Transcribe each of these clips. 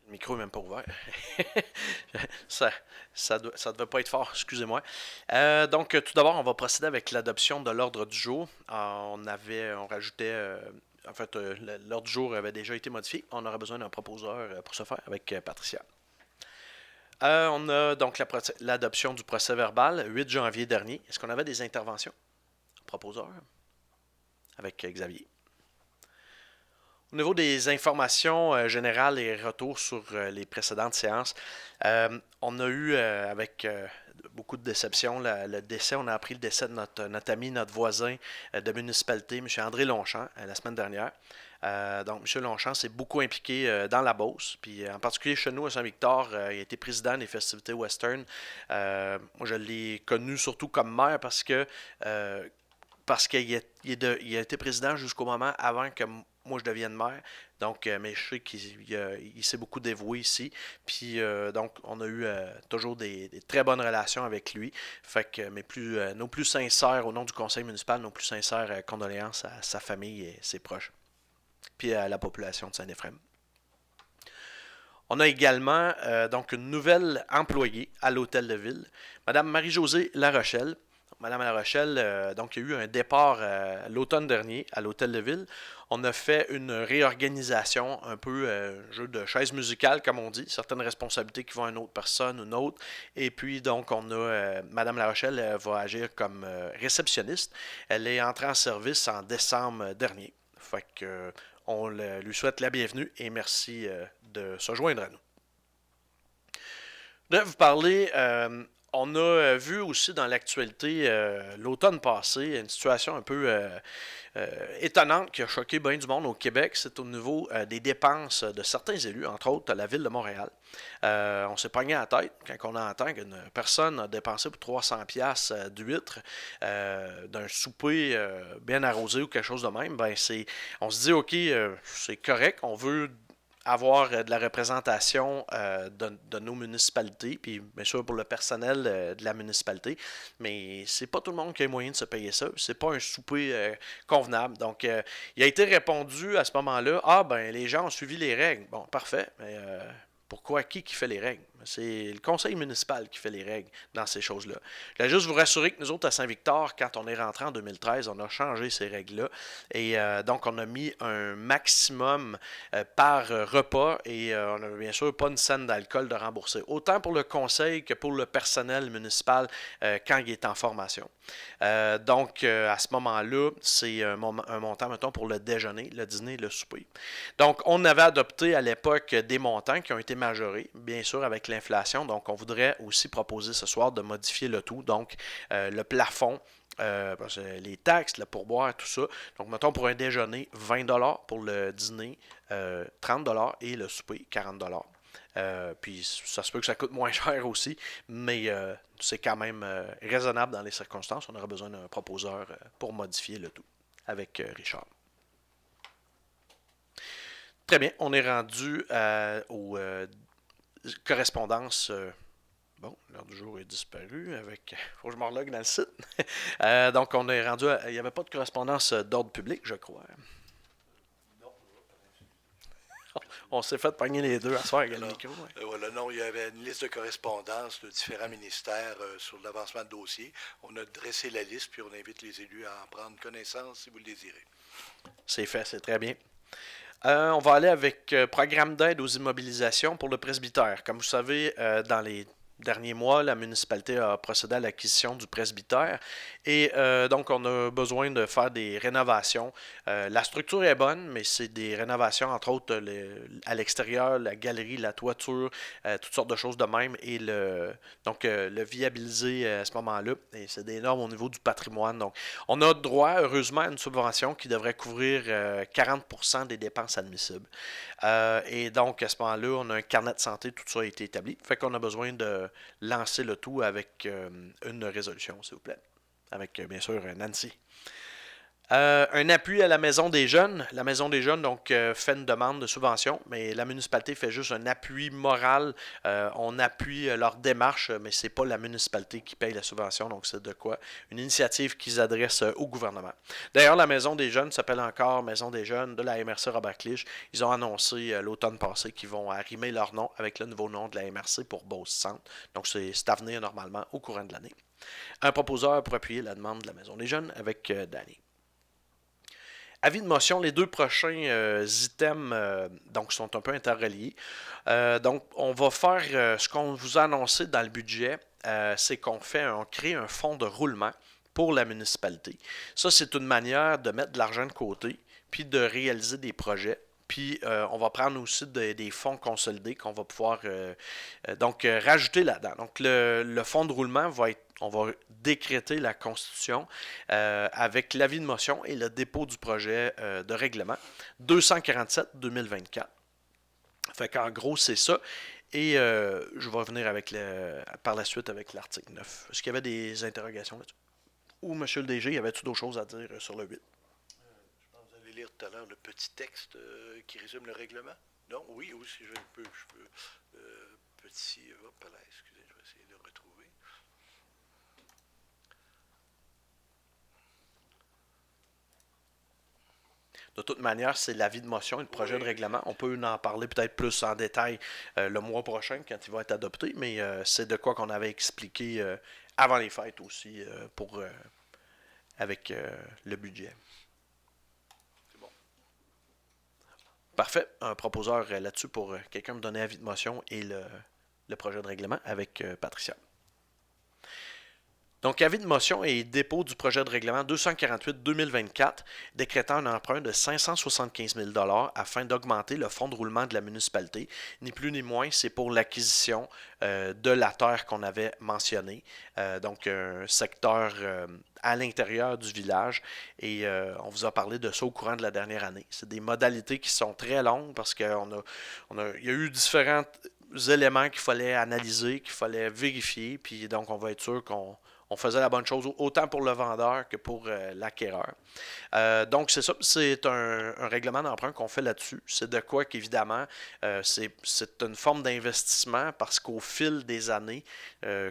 Le micro n'est même pas ouvert. ça, ça devait pas être fort, excusez-moi. Donc, tout d'abord, on va procéder avec l'adoption de l'ordre du jour. On rajoutait, l'ordre du jour avait déjà été modifié. On aura besoin d'un proposeur pour ce faire avec Patricia. On a donc l'adoption du procès verbal, 8 janvier dernier. Est-ce qu'on avait des interventions? Proposeur avec Xavier. Au niveau des informations générales et retours sur les précédentes séances, on a eu, avec beaucoup de déception, le décès. On a appris le décès de notre ami, notre voisin de municipalité, M. André Longchamp, la semaine dernière. Donc, M. Longchamp s'est beaucoup impliqué dans la Beauce, puis en particulier chez nous à Saint-Victor, il a été président des festivités western. Moi, je l'ai connu surtout comme maire parce qu'il a été président jusqu'au moment avant que moi je devienne maire. Donc, mais je sais qu'il s'est beaucoup dévoué ici. Puis, donc, on a eu toujours des très bonnes relations avec lui. Fait que nos plus sincères, au nom du conseil municipal, nos plus sincères condoléances à sa famille et ses proches. Puis à la population de Saint-Éphrem. On a également donc une nouvelle employée à l'hôtel de ville, Madame Marie-Josée Larochelle. Madame Larochelle, donc il y a eu un départ l'automne dernier à l'hôtel de ville. On a fait une réorganisation, un peu jeu de chaise musicale, comme on dit, certaines responsabilités qui vont à une autre personne, une autre. Et puis donc on a Madame Larochelle va agir comme réceptionniste. Elle est entrée en service en décembre dernier. Fait que on lui souhaite la bienvenue et merci de se joindre à nous. Je voudrais vous parler, on a vu aussi dans l'actualité l'automne passé une situation un peu étonnante qui a choqué bien du monde au Québec. C'est au niveau des dépenses de certains élus, entre autres la ville de Montréal. On s'est pogné à la tête quand on entend qu'une personne a dépensé pour 300$ d'huîtres d'un souper bien arrosé ou quelque chose de même. On se dit, OK, c'est correct, on veut avoir de la représentation de nos municipalités, puis bien sûr pour le personnel de la municipalité, mais c'est pas tout le monde qui a les moyens de se payer ça. C'est pas un souper convenable. Donc, il a été répondu à ce moment-là, ah ben les gens ont suivi les règles. Bon, parfait, mais pourquoi qui fait les règles? C'est le conseil municipal qui fait les règles dans ces choses-là. Je voulais juste vous rassurer que nous autres à Saint-Victor, quand on est rentré en 2013, on a changé ces règles-là. Et donc, on a mis un maximum par repas et on n'a bien sûr pas une scène d'alcool de rembourser. Autant pour le conseil que pour le personnel municipal quand il est en formation. Donc, à ce moment-là, c'est un montant, mettons, pour le déjeuner, le dîner et le souper. Donc, on avait adopté à l'époque des montants qui ont été majorés, bien sûr, avec l'inflation. Donc, on voudrait aussi proposer ce soir de modifier le tout. Donc, le plafond les taxes, le pourboire, tout ça. Donc, mettons pour un déjeuner, 20$, pour le dîner, 30$ et le souper, 40$. Puis ça se peut que ça coûte moins cher aussi, mais c'est quand même raisonnable dans les circonstances. On aura besoin d'un proposeur pour modifier le tout avec Richard. Très bien, on est rendu aux correspondances. Bon, l'heure du jour est disparue avec. Faut que je me relogue dans le site. Donc, on est rendu il n'y avait pas de correspondance d'ordre public, je crois. On s'est fait pogner les deux à soir avec le Voilà. micro. Ouais. Voilà, non, il y avait une liste de correspondances de différents ministères sur l'avancement de dossier. On a dressé la liste, puis on invite les élus à en prendre connaissance si vous le désirez. C'est fait, c'est très bien. On va aller avec programme d'aide aux immobilisations pour le presbytère. Comme vous savez, dans les derniers mois, la municipalité a procédé à l'acquisition du presbytère et donc on a besoin de faire des rénovations. La structure est bonne, mais c'est des rénovations, entre autres à l'extérieur, la galerie, la toiture, toutes sortes de choses de même et le viabiliser à ce moment-là. Et c'est des normes au niveau du patrimoine. Donc, on a droit, heureusement, à une subvention qui devrait couvrir 40% des dépenses admissibles. Et donc, à ce moment-là, on a un carnet de santé, tout ça a été établi. Fait qu'on a besoin de lancer le tout avec une résolution, s'il vous plaît. Avec, bien sûr, Nancy. Un appui à la Maison des Jeunes. La Maison des Jeunes donc fait une demande de subvention, mais la municipalité fait juste un appui moral. On appuie leur démarche, mais c'est pas la municipalité qui paye la subvention, donc c'est de quoi une initiative qu'ils adressent au gouvernement. D'ailleurs, la Maison des Jeunes s'appelle encore Maison des Jeunes de la MRC Robert Clich. Ils ont annoncé l'automne passé qu'ils vont arrimer leur nom avec le nouveau nom de la MRC pour Beauce Centre. Donc c'est à venir normalement au courant de l'année. Un proposeur pour appuyer la demande de la Maison des Jeunes avec Danny. Avis de motion, les deux prochains items donc sont un peu interreliés. Donc, on va faire ce qu'on vous a annoncé dans le budget, c'est on crée un fonds de roulement pour la municipalité. Ça, c'est une manière de mettre de l'argent de côté, puis de réaliser des projets. Puis on va prendre aussi des fonds consolidés qu'on va pouvoir rajouter là-dedans. Donc le fonds de roulement on va décréter la constitution avec l'avis de motion et le dépôt du projet de règlement 247-2024. Fait qu'en gros, c'est ça. Et je vais revenir par la suite avec l'article 9. Est-ce qu'il y avait des interrogations là-dessus? Ou, M. le DG, y avait-tu d'autres choses à dire sur le 8? Je pense que vous allez lire tout à l'heure le petit texte qui résume le règlement. Non? Oui, si je peux. Petit. Hop là, excusez, je vais essayer de le retrouver. De toute manière, c'est l'avis de motion et le projet de règlement. On peut en parler peut-être plus en détail le mois prochain quand il va être adopté, mais c'est de quoi qu'on avait expliqué avant les fêtes aussi avec le budget. C'est bon. Parfait. Un proposeur là-dessus pour quelqu'un me donner avis de motion et le projet de règlement avec Patricia. Donc, avis de motion et dépôt du projet de règlement 248-2024, décrétant un emprunt de 575 000 afin d'augmenter le fonds de roulement de la municipalité. Ni plus ni moins, c'est pour l'acquisition de la terre qu'on avait mentionnée. Donc, un secteur à l'intérieur du village. Et on vous a parlé de ça au courant de la dernière année. C'est des modalités qui sont très longues parce qu'il y a eu différents éléments qu'il fallait analyser, qu'il fallait vérifier. Puis donc, on va être sûr qu'on faisait la bonne chose autant pour le vendeur que pour l'acquéreur. Donc, c'est ça. C'est un règlement d'emprunt qu'on fait là-dessus. C'est de quoi qu'évidemment, c'est une forme d'investissement parce qu'au fil des années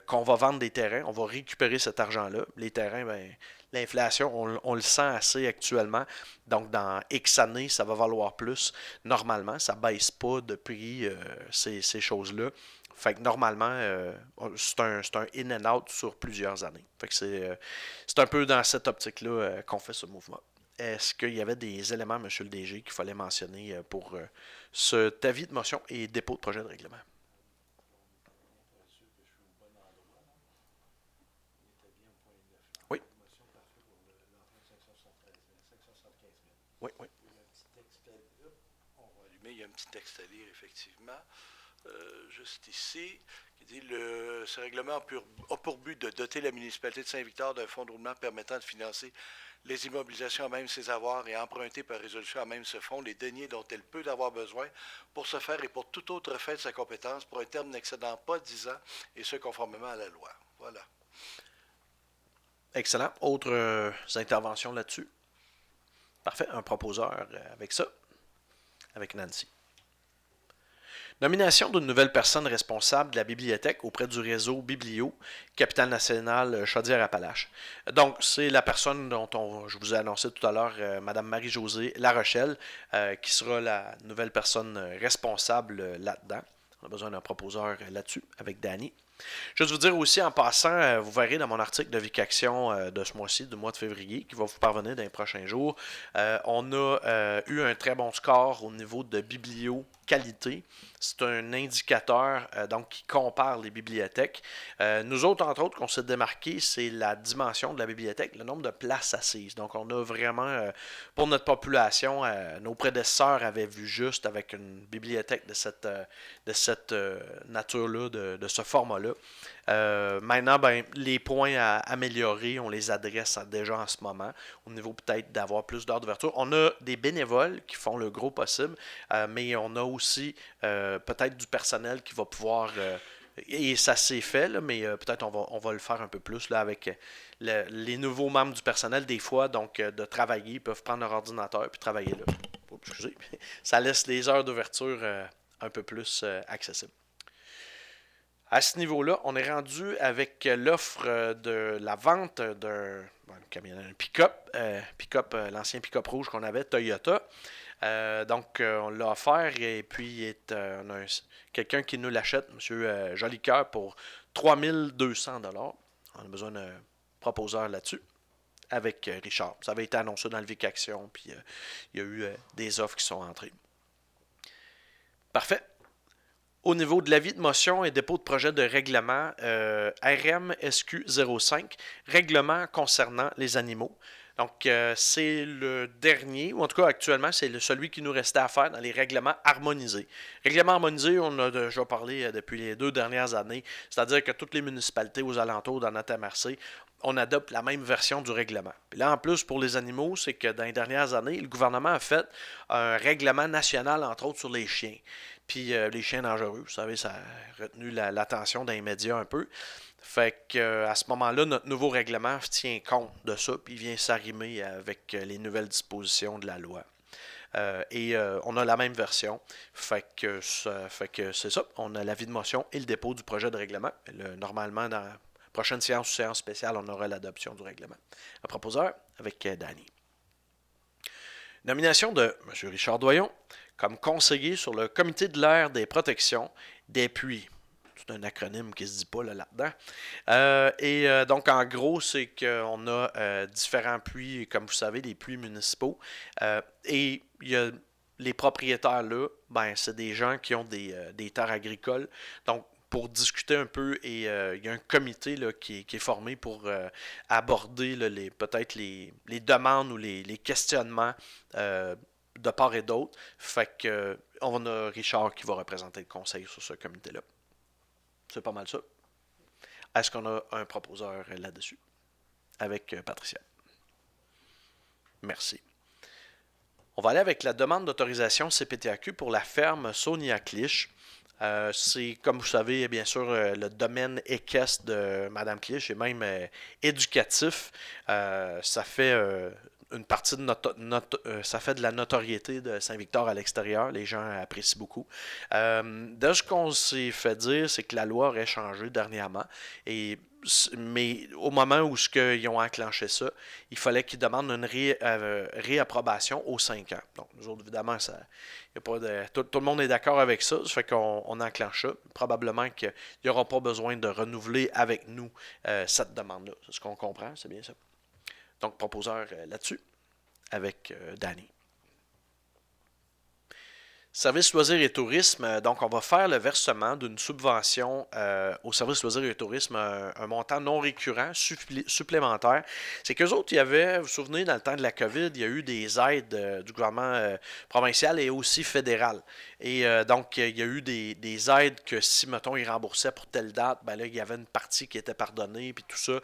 qu'on va vendre des terrains, on va récupérer cet argent-là. Les terrains, ben, l'inflation, on le sent assez actuellement. Donc, dans X années, ça va valoir plus. Normalement, ça ne baisse pas de prix, ces choses-là. Fait que normalement, c'est un in and out sur plusieurs années. Fait que c'est un peu dans cette optique-là qu'on fait ce mouvement. Est-ce qu'il y avait des éléments, M. le DG, qu'il fallait mentionner pour cet avis de motion et dépôt de projet de règlement? Oui. Oui, oui. On va allumer, il y a un petit texte à lire, effectivement. Juste ici, qui dit ce règlement a pour but de doter la municipalité de Saint-Victor d'un fonds de roulement permettant de financer les immobilisations à même ses avoirs et emprunter par résolution à même ce fonds les deniers dont elle peut avoir besoin pour ce faire et pour toute autre fait de sa compétence pour un terme n'excédant pas 10 ans et ce conformément à la loi. Voilà. Excellent. Autres interventions là-dessus? Parfait. Un proposeur avec ça, avec Nancy. Nomination d'une nouvelle personne responsable de la bibliothèque auprès du réseau Biblio, Capitale nationale Chaudière-Appalaches. Donc, c'est la personne dont je vous ai annoncé tout à l'heure, Mme Marie-Josée Larochelle, qui sera la nouvelle personne responsable là-dedans. On a besoin d'un proposeur là-dessus avec Danny. Juste vous dire aussi en passant, vous verrez dans mon article de Vic-Action de ce mois-ci, du mois de février, qui va vous parvenir dans les prochains jours, on a eu un très bon score au niveau de biblio qualité. C'est un indicateur donc qui compare les bibliothèques. Nous autres, entre autres, qu'on s'est démarqué, c'est la dimension de la bibliothèque, le nombre de places assises. Donc, on a vraiment, pour notre population, nos prédécesseurs avaient vu juste avec une bibliothèque de cette nature-là, de ce format-là. Maintenant, ben, les points à améliorer, on les adresse déjà en ce moment, au niveau peut-être d'avoir plus d'heures d'ouverture. On a des bénévoles qui font le gros possible, mais on a aussi peut-être du personnel qui va pouvoir Et ça s'est fait, là, mais peut-être on va le faire un peu plus là, avec les nouveaux membres du personnel, des fois, donc de travailler, ils peuvent prendre leur ordinateur puis travailler là. Oups, excusez. Ça laisse les heures d'ouverture un peu plus accessibles. À ce niveau-là, on est rendu avec l'offre de la vente d'un pick-up, l'ancien pick-up rouge qu'on avait, Toyota. Donc, on l'a offert et puis on a quelqu'un qui nous l'achète, M. Jolicoeur, pour 3200 $. On a besoin d'un proposeur là-dessus avec Richard. Ça avait été annoncé dans le Vic Action, puis il y a eu des offres qui sont entrées. Parfait. Au niveau de l'avis de motion et dépôt de projet de règlement, RMSQ 05, règlement concernant les animaux. Donc, c'est le dernier, ou en tout cas actuellement, c'est celui qui nous restait à faire dans les règlements harmonisés. Règlements harmonisés, on a déjà parlé depuis les 2 dernières années, c'est-à-dire que toutes les municipalités aux alentours dans notre MRC, on adopte la même version du règlement. Puis là, en plus, pour les animaux, c'est que dans les dernières années, le gouvernement a fait un règlement national, entre autres, sur les chiens. Puis les chiens dangereux, vous savez, ça a retenu l'attention des médias un peu. Fait que à ce moment-là, notre nouveau règlement tient compte de ça, puis vient s'arrimer avec les nouvelles dispositions de la loi. On a la même version. Fait que c'est ça. On a l'avis de motion et le dépôt du projet de règlement. Normalement, dans la prochaine séance ou séance spéciale, on aura l'adoption du règlement. Un proposeur avec Danny. Nomination de M. Richard Doyon comme conseiller sur le comité de l'air des protections des puits. C'est un acronyme qui ne se dit pas là-dedans. Donc, en gros, c'est qu'on a différents puits, comme vous savez, des puits municipaux. Et il y a les propriétaires là, c'est des gens qui ont des terres agricoles. Donc, pour discuter un peu, et il y a un comité là, qui est formé pour aborder là, peut-être les demandes ou les questionnements de part et d'autre. Fait que on a Richard qui va représenter le conseil sur ce comité-là. C'est pas mal ça. Est-ce qu'on a un proposeur là-dessus? Avec Patricia. Merci. On va aller avec la demande d'autorisation CPTAQ pour la ferme Sonia Clich. C'est, comme vous savez, bien sûr, le domaine équestre de Mme Clich et même éducatif. Ça fait une partie de ça fait de la notoriété de Saint-Victor à l'extérieur. Les gens apprécient beaucoup. De ce qu'on s'est fait dire, c'est que la loi aurait changé dernièrement. Mais au moment où ils ont enclenché ça, il fallait qu'ils demandent une réapprobation aux 5 ans. Donc, nous autres, évidemment, ça, y a pas tout le monde est d'accord avec ça. Ça fait qu'on enclenche ça. Probablement qu'il n'y aura pas besoin de renouveler avec nous cette demande-là. C'est ce qu'on comprend, c'est bien ça. Donc, proposeur là-dessus, avec Danny. Service loisirs et tourisme, donc on va faire le versement d'une subvention au service loisirs et tourisme, un montant non récurrent supplémentaire. C'est qu'eux autres, il y avait, vous vous souvenez, dans le temps de la COVID, il y a eu des aides du gouvernement provincial et aussi fédéral. Et donc, il y a eu des aides que si, mettons, ils remboursaient pour telle date, là, il y avait une partie qui était pardonnée, puis tout ça.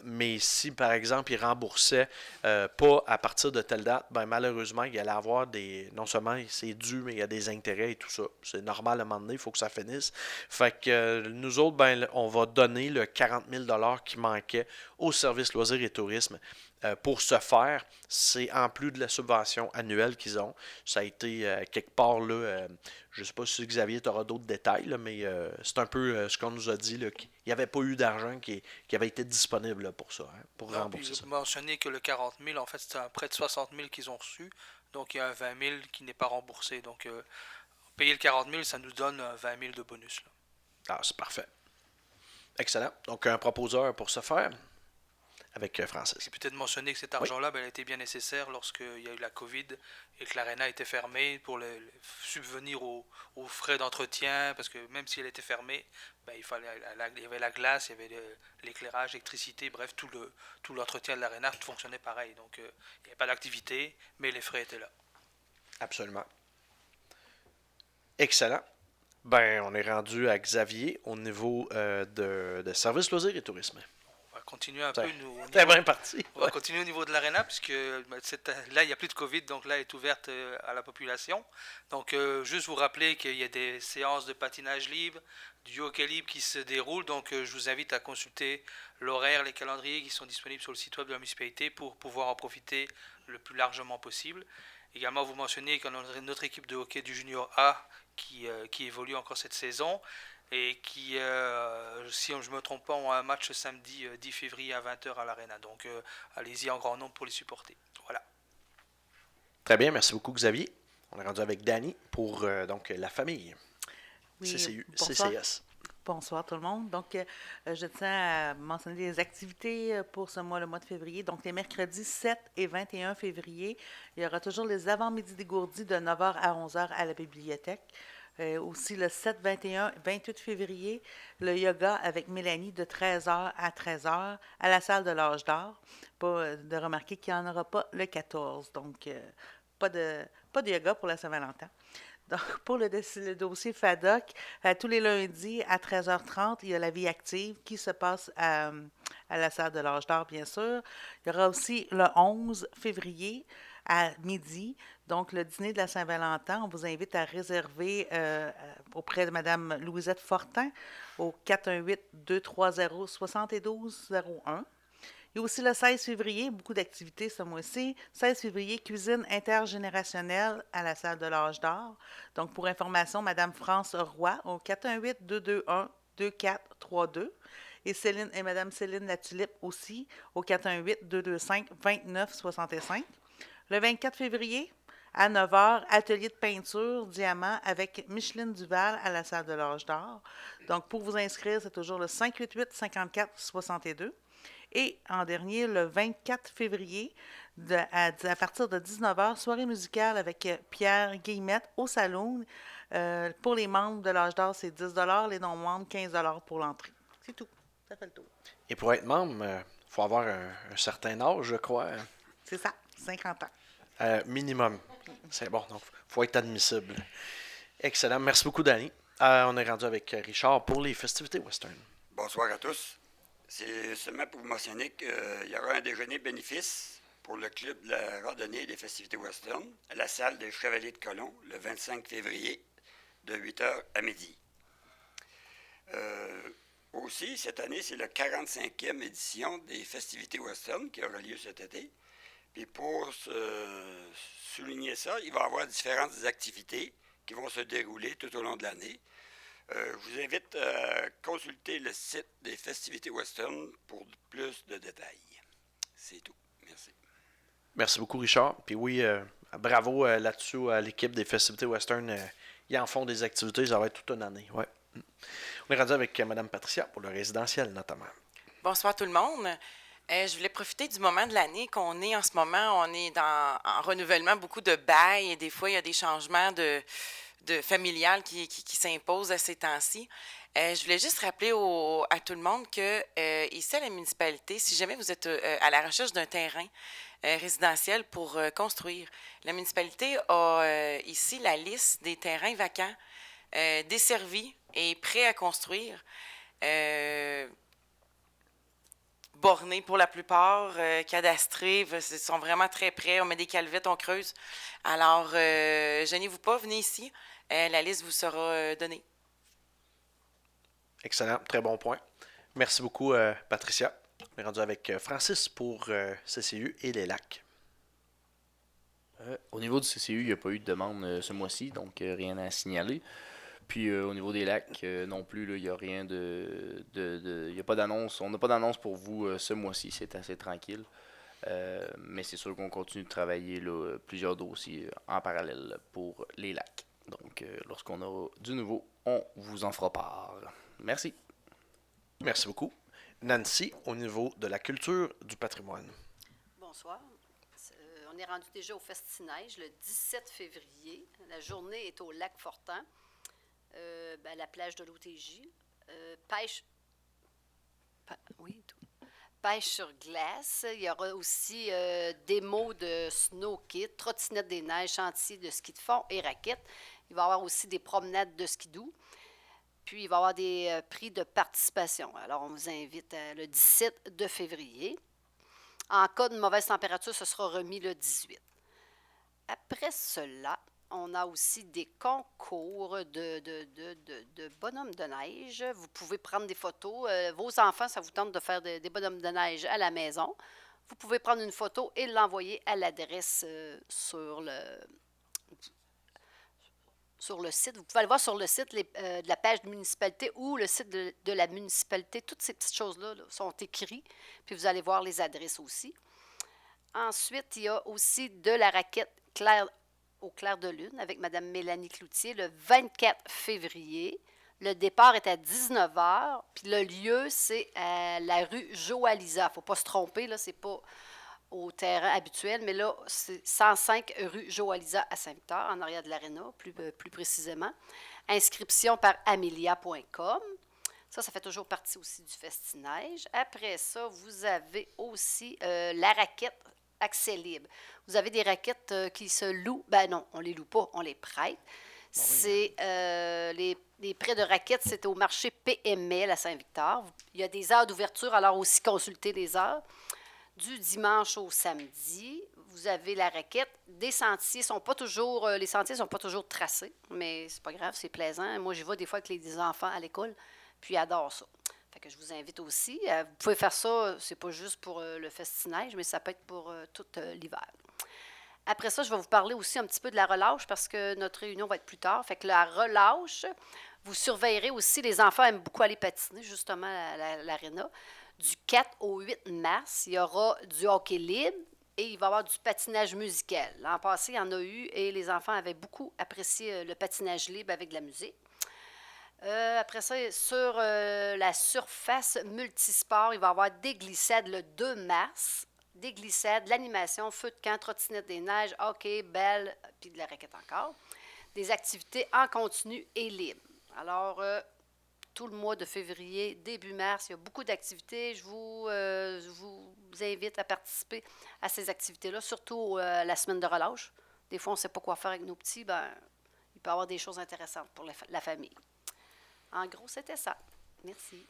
Mais si, par exemple, ils remboursaient pas à partir de telle date, malheureusement, il allait avoir non seulement c'est dû, mais il y a des intérêts et tout ça. C'est normal à un moment donné, il faut que ça finisse. Fait que nous autres, on va donner le 40 000 $ qui manquait au service loisirs et tourisme. Pour ce faire, c'est en plus de la subvention annuelle qu'ils ont. Ça a été quelque part là, je ne sais pas si Xavier tu auras d'autres détails, là, mais c'est un peu ce qu'on nous a dit, là, qu'il n'y avait pas eu d'argent qui avait été disponible là, pour ça, pour rembourser ça. Vous mentionnez que le 40 000, en fait, c'est un prêt de 60 000 qu'ils ont reçu, donc il y a un 20 000 qui n'est pas remboursé. Donc payer le 40 000, ça nous donne 20 000 de bonus. Là. Ah, c'est parfait. Excellent. Donc un proposeur pour ce faire avec Francis. Et peut-être mentionner que cet Oui. argent-là, a été bien nécessaire lorsqu'il y a eu la COVID et que l'aréna était fermée pour subvenir aux frais d'entretien, parce que même si elle était fermée, il y avait la glace, il y avait l'éclairage, l'électricité, bref, tout l'entretien de l'aréna fonctionnait pareil. Donc il n'y avait pas d'activité, mais les frais étaient là. Absolument. Excellent. On est rendu à Xavier au niveau de service loisirs et tourisme. On va continuer un peu. T'es bien parti. On va continuer au niveau de l'aréna, puisque là, il n'y a plus de Covid, donc là, elle est ouverte à la population. Donc, juste vous rappeler qu'il y a des séances de patinage libre, du hockey libre qui se déroulent. Donc, je vous invite à consulter l'horaire, les calendriers qui sont disponibles sur le site web de la municipalité pour pouvoir en profiter le plus largement possible. Également, vous mentionnez qu'on a notre équipe de hockey du Junior A qui évolue encore cette saison et qui, si je ne me trompe pas, ont un match samedi 10 février à 20h à l'Arena. Donc, allez-y en grand nombre pour les supporter. Voilà. Très bien, merci beaucoup Xavier. On est rendu avec Danny pour donc la famille. Oui, CCU, bonsoir. CCS. Bonsoir tout le monde. Donc, je tiens à mentionner les activités pour ce mois, le mois de février. Donc, les mercredis 7 et 21 février, il y aura toujours les avant-midi dégourdis de 9h à 11h à la bibliothèque. Aussi le 7, 21, 28 février, le yoga avec Mélanie de 13h à 13h à la salle de l'Âge d'Or. Pas de remarquer qu'il n'y en aura pas le 14. Donc, pas de yoga pour la Saint-Valentin. Donc, pour le dossier FADOC, tous les lundis à 13h30, il y a la vie active qui se passe à la salle de l'Âge d'Or, bien sûr. Il y aura aussi le 11 février à midi, donc le dîner de la Saint-Valentin. On vous invite à réserver auprès de Mme Louisette Fortin au 418-230-7201. Il y a aussi le 16 février, beaucoup d'activités ce mois-ci. 16 février, cuisine intergénérationnelle à la salle de l'Âge d'Or. Donc, pour information, Mme France Roy au 418-221-2432. Et Céline et Mme Céline Latulippe aussi au 418-225-2965. Le 24 février, à 9h, atelier de peinture diamant avec Micheline Duval à la salle de l'Âge d'Or. Donc, pour vous inscrire, c'est toujours le 588-54-62. Et en dernier, le 24 février, à partir de 19h, soirée musicale avec Pierre Guillemette au Saloon. Pour les membres de l'Âge d'Or, c'est 10 $, les non-membres, 15 $ pour l'entrée. C'est tout. Ça fait le tour. Et pour être membre, il faut avoir un certain âge, je crois. C'est ça, 50 ans. Minimum. C'est bon, donc il faut être admissible. Excellent. Merci beaucoup, Danny. On est rendu avec Richard pour les festivités western. Bonsoir à tous. C'est seulement pour vous mentionner qu'il y aura un déjeuner bénéfice pour le club de la randonnée et des festivités western à la salle des Chevaliers de Colomb le 25 février de 8h à midi. Aussi, cette année, c'est la 45e édition des festivités western qui aura lieu cet été. Puis pour souligner ça, il va y avoir différentes activités qui vont se dérouler tout au long de l'année. Je vous invite à consulter le site des festivités western pour plus de détails. C'est tout. Merci. Merci beaucoup, Richard. Puis oui, bravo là-dessus à l'équipe des festivités western. Ils en font des activités, ça va être toute une année. Ouais. On est rendu avec Mme Patricia pour le résidentiel, notamment. Bonsoir tout le monde. Je voulais profiter du moment de l'année qu'on est en ce moment. On est en renouvellement, beaucoup de bails et des fois, il y a des changements de familial qui s'imposent à ces temps-ci. Je voulais juste rappeler à tout le monde que ici à la municipalité, si jamais vous êtes à la recherche d'un terrain résidentiel pour construire, la municipalité a ici la liste des terrains vacants, desservis et prêts à construire. Bornés pour la plupart, cadastrés, ils sont vraiment très près. On met des calvettes, on creuse. Alors, gênez-vous pas, venez ici. La liste vous sera donnée. Excellent, très bon point. Merci beaucoup, Patricia. On est rendu avec Francis pour CCU et les lacs. Au niveau du CCU, il n'y a pas eu de demande ce mois-ci, donc rien à signaler. Puis au niveau des lacs, non plus, il n'y a rien il y a pas d'annonce. On n'a pas d'annonce pour vous ce mois-ci, c'est assez tranquille. Mais c'est sûr qu'on continue de travailler là, plusieurs dossiers en parallèle pour les lacs. Donc, lorsqu'on aura du nouveau, on vous en fera part. Merci. Merci beaucoup. Nancy, au niveau de la culture du patrimoine. Bonsoir. On est rendu déjà au Festi-Neige le 17 février. La journée est au lac Fortin, à la plage de l'OTJ. Pêche sur glace. Il y aura aussi démo de snow kit, trottinette des neiges, chantier de ski de fond et raquettes. Il va y avoir aussi des promenades de skidoo. Puis, il va y avoir des prix de participation. Alors, on vous invite le 17 de février. En cas de mauvaise température, ce sera remis le 18. Après cela, on a aussi des concours de bonhommes de neige. Vous pouvez prendre des photos. Vos enfants, ça vous tente de faire des bonhommes de neige à la maison. Vous pouvez prendre une photo et l'envoyer à l'adresse sur le site. Vous pouvez aller voir sur le site de la page de municipalité ou le site de la municipalité. Toutes ces petites choses-là sont écrites. Puis vous allez voir les adresses aussi. Ensuite, il y a aussi de la raquette au clair de lune avec Mme Mélanie Cloutier le 24 février. Le départ est à 19h, puis le lieu, c'est à la rue Joalisa. Il ne faut pas se tromper, là, c'est pas au terrain habituel, mais là, c'est 105 rue Joalisa à Saint-Victor, en arrière de l'Aréna, plus précisément. Inscription par amelia.com. Ça fait toujours partie aussi du Festi-Neige. Après ça, vous avez aussi la raquette accès libre. Vous avez des raquettes qui se louent. Ben non, on ne les loue pas, on les prête. C'est les prêts de raquettes, c'est au marché PML à Saint-Victor. Il y a des heures d'ouverture, alors aussi consultez les heures. Du dimanche au samedi, vous avez la raquette. Des sentiers sont pas toujours, les sentiers sont pas toujours tracés, mais c'est pas grave, c'est plaisant. Moi, j'y vais des fois avec les enfants à l'école, puis ils adorent ça. Fait que je vous invite aussi. Vous pouvez faire ça, c'est pas juste pour le Festi-Neige, mais ça peut être pour tout l'hiver. Après ça, je vais vous parler aussi un petit peu de la relâche parce que notre réunion va être plus tard. Fait que la relâche, vous surveillerez aussi, les enfants aiment beaucoup aller patiner justement à l'aréna. Du 4 au 8 mars, il y aura du hockey libre et il va y avoir du patinage musical. L'an passé, il y en a eu et les enfants avaient beaucoup apprécié le patinage libre avec de la musique. Après ça, sur la surface multisport, il va y avoir des glissades le 2 mars. Des glissades, l'animation, feu de camp, trottinette des neiges, hockey, belle, puis de la raquette encore. Des activités en continu et libre. Alors, tout le mois de février, début mars, il y a beaucoup d'activités. Je vous invite à participer à ces activités-là, surtout la semaine de relâche. Des fois, on ne sait pas quoi faire avec nos petits. Ben, il peut y avoir des choses intéressantes pour la famille. En gros, c'était ça. Merci.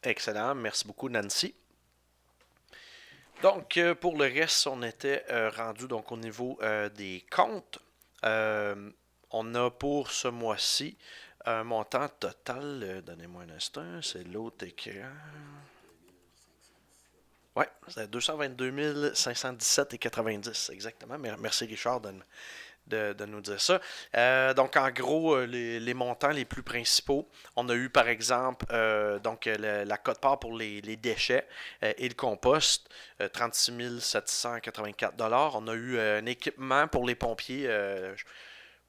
Excellent. Merci beaucoup, Nancy. Donc, pour le reste, on était rendu donc, au niveau des comptes. On a pour ce mois-ci un montant total, donnez-moi un instant, c'est l'autre écran. Oui, c'est 222 517,90, exactement. Merci Richard de nous dire ça. Donc, en gros, les montants les plus principaux, on a eu par exemple donc, la quote-part pour les déchets et le compost, 36 784 $. On a eu un équipement pour les pompiers,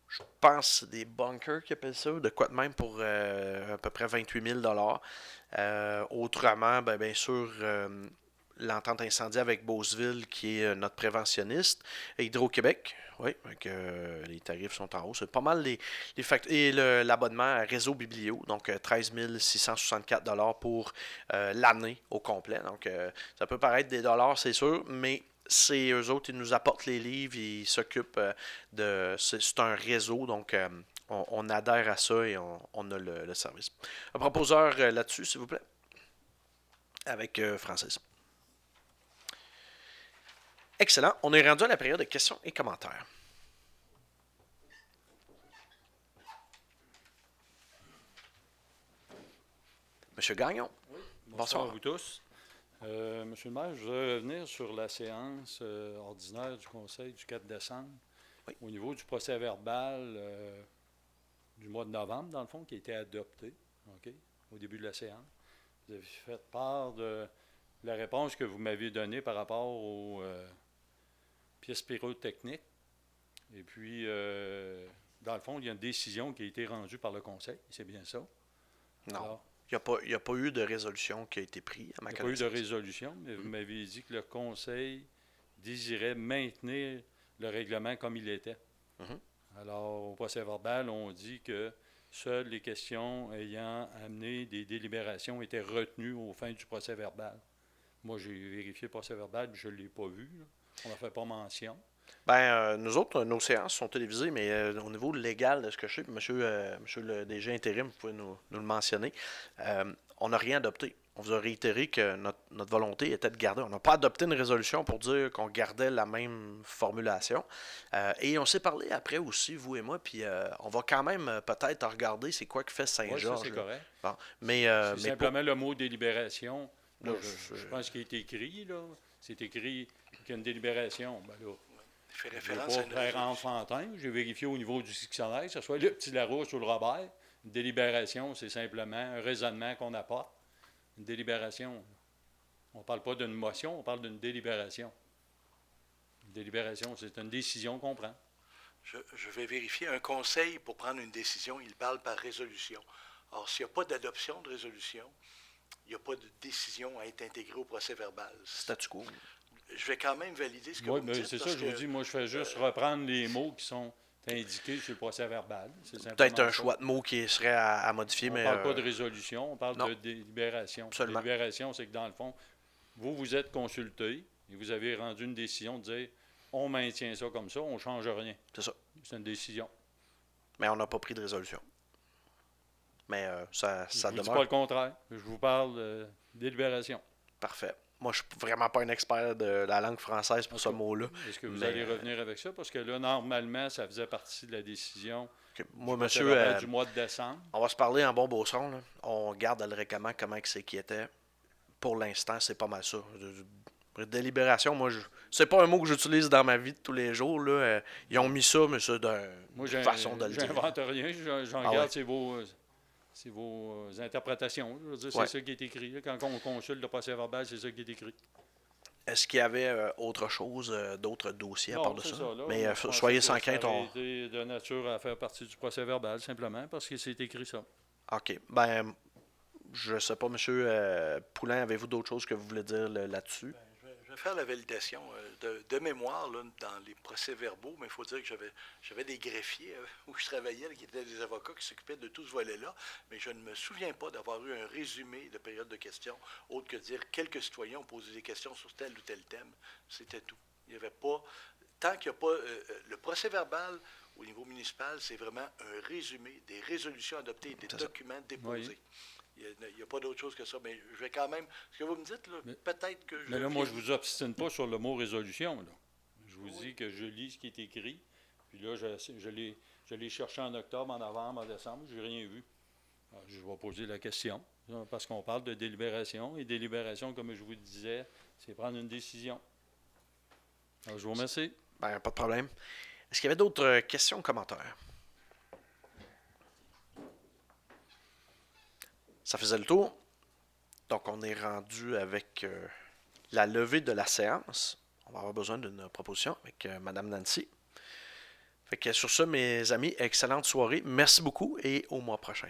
je pense des bunkers qui appellent ça, de quoi de même pour à peu près 28 000 $. Autrement, bien sûr, l'entente incendie avec Beauceville, qui est notre préventionniste, et Hydro-Québec, oui, donc, les tarifs sont en hausse. C'est pas mal les facteurs. Et l'abonnement à Réseau Biblio, donc 13 664 $ pour l'année au complet. Donc, ça peut paraître des dollars, c'est sûr, mais c'est eux autres, ils nous apportent les livres, ils s'occupent de... C'est un réseau, donc on adhère à ça et on a le service. Un proposeur là-dessus, s'il vous plaît, avec Francis. Excellent. On est rendu à la période de questions et commentaires. Monsieur Gagnon. Oui. Bonsoir à vous tous. Monsieur le maire, je voudrais revenir sur la séance ordinaire du Conseil du 4 décembre. Oui. Au niveau du procès verbal du mois de novembre, dans le fond, qui a été adopté au début de la séance. Vous avez fait part de la réponse que vous m'aviez donnée par rapport aux pièces pyrotechniques. Et puis, dans le fond, il y a une décision qui a été rendue par le Conseil. C'est bien ça? Non. Alors, Il n'y a pas eu de résolution qui a été prise, à ma connaissance. Il n'y a pas eu de résolution, mais vous m'aviez dit que le Conseil désirait maintenir le règlement comme il était. Alors, au procès verbal, on dit que seules les questions ayant amené des délibérations étaient retenues au fin du procès verbal. Moi, j'ai vérifié le procès verbal, je ne l'ai pas vu. Là. On n'en fait pas mention. Nous autres, nos séances sont télévisées, mais au niveau légal, de ce que je sais, puis monsieur le DG intérim, vous pouvez nous le mentionner, on n'a rien adopté. On vous a réitéré que notre volonté était de garder. On n'a pas adopté une résolution pour dire qu'on gardait la même formulation. Et on s'est parlé après aussi, vous et moi, puis on va quand même peut-être regarder c'est quoi que fait Oui, ça, Saint-Georges. c'est là. correct. Bon, C'est mais simplement le mot délibération. Là, Là, je pense qu'il est écrit, là. C'est écrit qu'il y a une délibération. Ben là, Il fait je ne référence à vais une pas faire résolution. enfantin. J'ai vérifié au niveau du dictionnaire, que ce soit le petit Larousse ou le Robert. Une délibération, c'est simplement un raisonnement qu'on apporte. Une délibération, on ne parle pas d'une motion, on parle d'une délibération. Une délibération, c'est une décision qu'on prend. Je vais vérifier. Un conseil pour prendre une décision, il parle par résolution. Or, s'il n'y a pas d'adoption de résolution, il n'y a pas de décision à être intégrée au procès verbal. statu quo. Je vais quand même valider ce que Oui, vous me mais dites. c'est ça, parce je vous que, dis, moi, je fais juste reprendre les mots qui sont indiqués sur le procès verbal. C'est simplement Peut-être un ça. choix de mots qui serait à modifier, On mais ne parle pas de résolution, on parle non. de délibération. Absolument. Délibération, c'est que dans le fond, vous êtes consulté et vous avez rendu une décision de dire on maintient ça comme ça, on ne change rien. c'est ça. C'est une décision. Mais on n'a pas pris de résolution. Mais ça Je ne vous dis demeure pas le contraire. Je vous parle de délibération. parfait. Moi, je suis vraiment pas un expert de la langue française pour ce Ok. mot-là. Est-ce que vous Mais, allez revenir avec ça? Parce que là, normalement, ça faisait partie de la décision Moi, du monsieur, procès-verbal du mois de décembre. on va se parler en bon beau son. Là. On garde le récamant comment que c'est qui était. Pour l'instant, c'est pas mal ça. Délibération, moi, c'est pas un mot que j'utilise dans ma vie de tous les jours. Là. Ils ont mis ça, mais c'est Moi, d'une façon de le dire. j'invente rien, j'en Ah garde, ouais. c'est vos interprétations. Je veux dire, Ouais. c'est ça qui est écrit. Là. Quand on consulte le procès-verbal, c'est ça qui est écrit. Est-ce qu'il y avait autre chose, d'autres dossiers à part Non, de c'est ça? ça, là. Mais Moi, je pensais soyez que sans ça crainte. avait été de nature à faire partie du procès-verbal, simplement, parce que c'est écrit ça. OK. Je sais pas, monsieur Poulain, avez-vous d'autres choses que vous voulez dire là-dessus? Je vais faire la validation de mémoire là, dans les procès-verbaux, mais il faut dire que j'avais des greffiers où je travaillais, là, qui étaient des avocats qui s'occupaient de tout ce volet-là, mais je ne me souviens pas d'avoir eu un résumé de période de questions, autre que dire quelques citoyens ont posé des questions sur tel ou tel thème. C'était tout. Il n'y avait pas... Tant qu'il n'y a pas... le procès-verbal au niveau municipal, c'est vraiment un résumé des résolutions adoptées et des C'est ça. documents déposés. Oui. Il n'y a pas d'autre chose que ça, mais je vais quand même... Ce que vous me dites, là, Mais- peut-être que je... Mais là, moi, je ne vous obstine pas sur le mot résolution. Là. Je vous dis que je lis ce qui est écrit, puis là, je l'ai cherché en octobre, en novembre, en décembre, je n'ai rien vu. Alors, je vais poser la question, parce qu'on parle de délibération, et délibération, comme je vous disais, c'est prendre une décision. Alors, je vous remercie. Pas de problème. Est-ce qu'il y avait d'autres questions ou commentaires? Ça faisait le tour. Donc, on est rendu avec la levée de la séance. On va avoir besoin d'une proposition avec Mme Nancy. Fait que sur ce, mes amis, excellente soirée. Merci beaucoup et au mois prochain.